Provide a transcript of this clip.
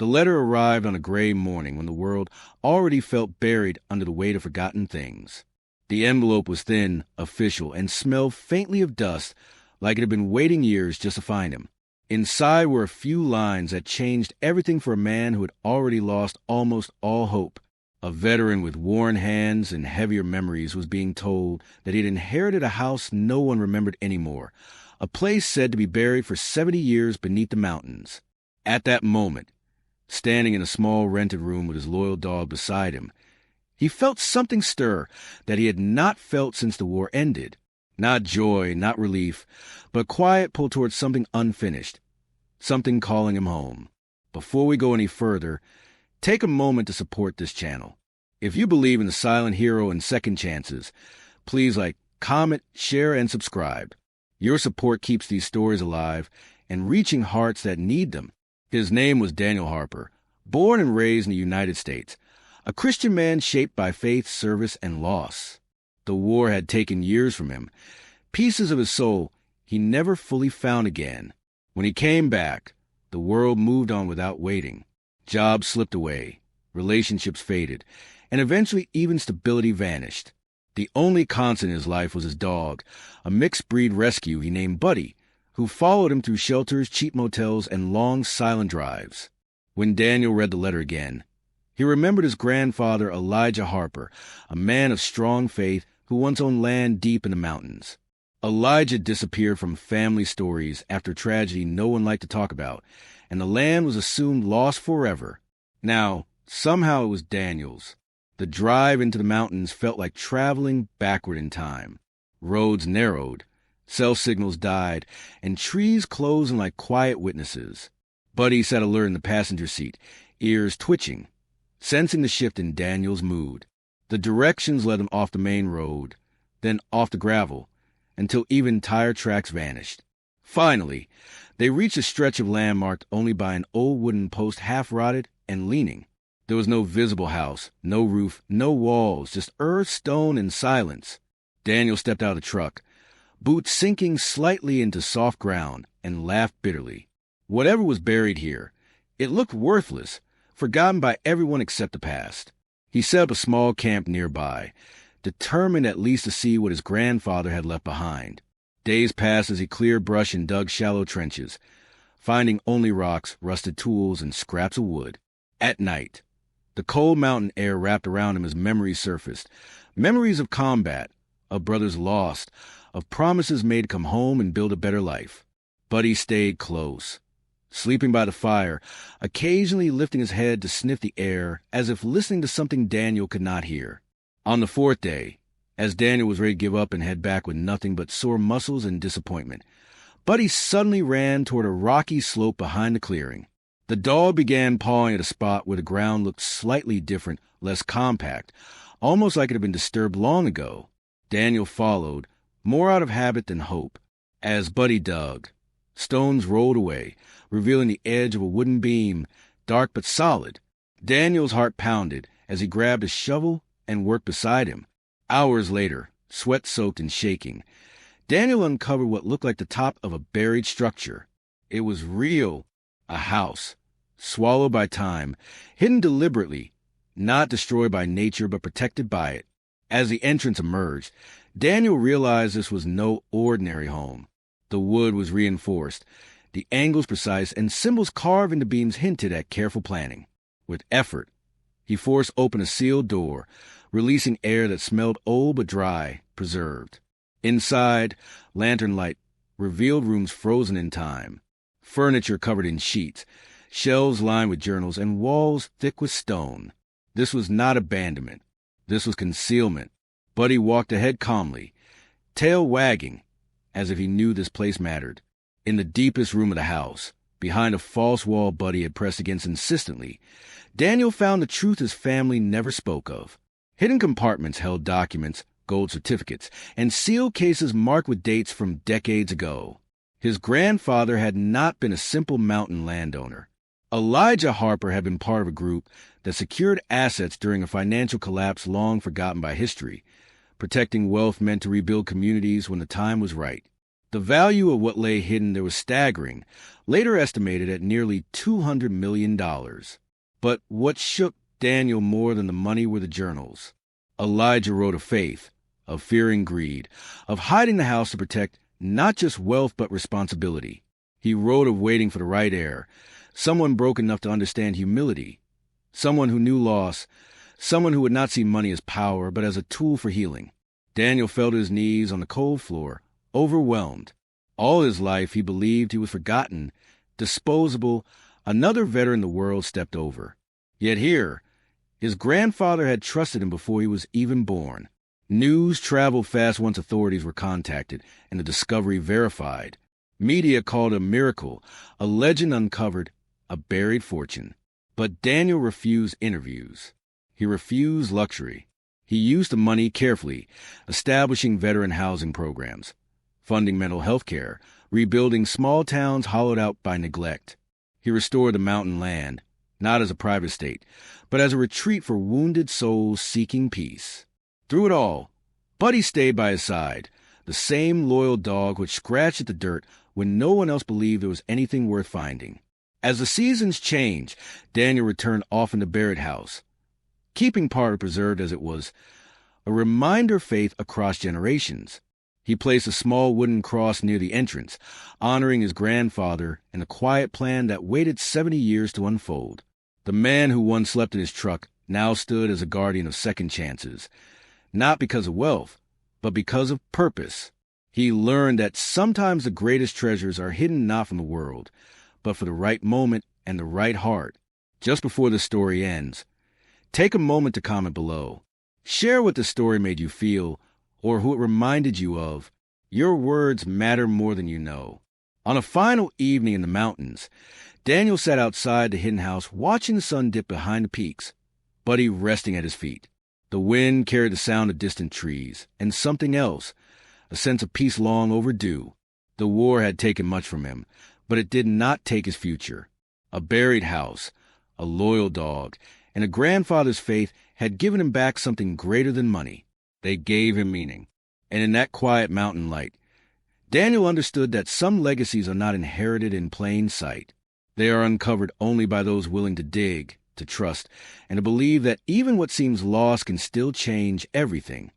The letter arrived on a gray morning when the world already felt buried under the weight of forgotten things. The envelope was thin, official, and smelled faintly of dust, like it had been waiting years just to find him. Inside were a few lines that changed everything for a man who had already lost almost all hope. A veteran with worn hands and heavier memories was being told that he had inherited a house no one remembered anymore, a place said to be buried for 70 years beneath the mountains. At that moment, standing in a small rented room with his loyal dog beside him, he felt something stir that he had not felt since the war ended. Not joy, not relief, but quiet pull towards something unfinished, something calling him home. Before we go any further, take a moment to support this channel. If you believe in the silent hero and second chances, please like, comment, share, and subscribe. Your support keeps these stories alive and reaching hearts that need them. His name was Daniel Harper, born and raised in the United States, a Christian man shaped by faith, service, and loss. The war had taken years from him. Pieces of his soul he never fully found again. When he came back, the world moved on without waiting. Jobs slipped away, relationships faded, and eventually even stability vanished. The only constant in his life was his dog, a mixed-breed rescue he named Buddy, who followed him through shelters, cheap motels, and long, silent drives. When Daniel read the letter again, he remembered his grandfather, Elijah Harper, a man of strong faith who once owned land deep in the mountains. Elijah disappeared from family stories after tragedy no one liked to talk about, and the land was assumed lost forever. Now, somehow it was Daniel's. The drive into the mountains felt like traveling backward in time. Roads narrowed, cell signals died, and trees closed in like quiet witnesses. Buddy sat alert in the passenger seat, ears twitching, sensing the shift in Daniel's mood. The directions led them off the main road, then off the gravel, until even tire tracks vanished. Finally, they reached a stretch of land marked only by an old wooden post half-rotted and leaning. There was no visible house, no roof, no walls, just earth, stone, and silence. Daniel stepped out of the truck, boots sinking slightly into soft ground, and laughed bitterly. Whatever was buried here, it looked worthless, forgotten by everyone except the past. He set up a small camp nearby, determined at least to see what his grandfather had left behind. Days passed as he cleared brush and dug shallow trenches, finding only rocks, rusted tools, and scraps of wood. At night, the cold mountain air wrapped around him as memories surfaced. Memories of combat, of brothers lost, of promises made to come home and build a better life. Buddy stayed close, sleeping by the fire, occasionally lifting his head to sniff the air as if listening to something Daniel could not hear. On the fourth day, as Daniel was ready to give up and head back with nothing but sore muscles and disappointment, Buddy suddenly ran toward a rocky slope behind the clearing. The dog began pawing at a spot where the ground looked slightly different, less compact, almost like it had been disturbed long ago. Daniel followed, more out of habit than hope. As Buddy dug, stones rolled away, revealing the edge of a wooden beam, dark but solid. Daniel's heart pounded as he grabbed a shovel and worked beside him. Hours later, sweat-soaked and shaking, Daniel uncovered what looked like the top of a buried structure. It was real, a house, swallowed by time, hidden deliberately, not destroyed by nature but protected by it. As the entrance emerged, Daniel realized this was no ordinary home. The wood was reinforced, the angles precise, and symbols carved into beams hinted at careful planning. With effort, he forced open a sealed door, releasing air that smelled old but dry, preserved. Inside, lantern light revealed rooms frozen in time, furniture covered in sheets, shelves lined with journals, and walls thick with stone. This was not abandonment. This was concealment. Buddy walked ahead calmly, tail wagging, as if he knew this place mattered. In the deepest room of the house, behind a false wall Buddy had pressed against insistently, Daniel found the truth his family never spoke of. Hidden compartments held documents, gold certificates, and sealed cases marked with dates from decades ago. His grandfather had not been a simple mountain landowner. Elijah Harper had been part of a group that secured assets during a financial collapse long forgotten by history, protecting wealth meant to rebuild communities when the time was right. The value of what lay hidden there was staggering, later estimated at nearly $200 million. But what shook Daniel more than the money were the journals. Elijah wrote of faith, of fearing greed, of hiding the house to protect not just wealth but responsibility. He wrote of waiting for the right heir, someone broken enough to understand humility, someone who knew loss, someone who would not see money as power but as a tool for healing. Daniel fell to his knees on the cold floor, overwhelmed. All his life he believed he was forgotten, disposable, another veteran the world stepped over. Yet here, his grandfather had trusted him before he was even born. News traveled fast once authorities were contacted and the discovery verified. Media called it a miracle, a legend uncovered, a buried fortune. But Daniel refused interviews. He refused luxury. He used the money carefully, establishing veteran housing programs, funding mental health care, rebuilding small towns hollowed out by neglect. He restored the mountain land, not as a private estate, but as a retreat for wounded souls seeking peace. Through it all, Buddy stayed by his side, the same loyal dog which scratched at the dirt when no one else believed there was anything worth finding. As the seasons changed, Daniel returned often to Barrett House, keeping part preserved as it was, a reminder of faith across generations. He placed a small wooden cross near the entrance, honoring his grandfather and the quiet plan that waited 70 years to unfold. The man who once slept in his truck now stood as a guardian of second chances, not because of wealth, but because of purpose. He learned that sometimes the greatest treasures are hidden not from the world, but for the right moment and the right heart. Just before the story ends, take a moment to comment below. Share what the story made you feel or who it reminded you of. Your words matter more than you know. On a final evening in the mountains, Daniel sat outside the hidden house watching the sun dip behind the peaks, Buddy resting at his feet. The wind carried the sound of distant trees, and something else, a sense of peace long overdue. The war had taken much from him, but it did not take his future. A buried house, a loyal dog, and a grandfather's faith had given him back something greater than money. They gave him meaning. And in that quiet mountain light, Daniel understood that some legacies are not inherited in plain sight. They are uncovered only by those willing to dig, to trust, and to believe that even what seems lost can still change everything.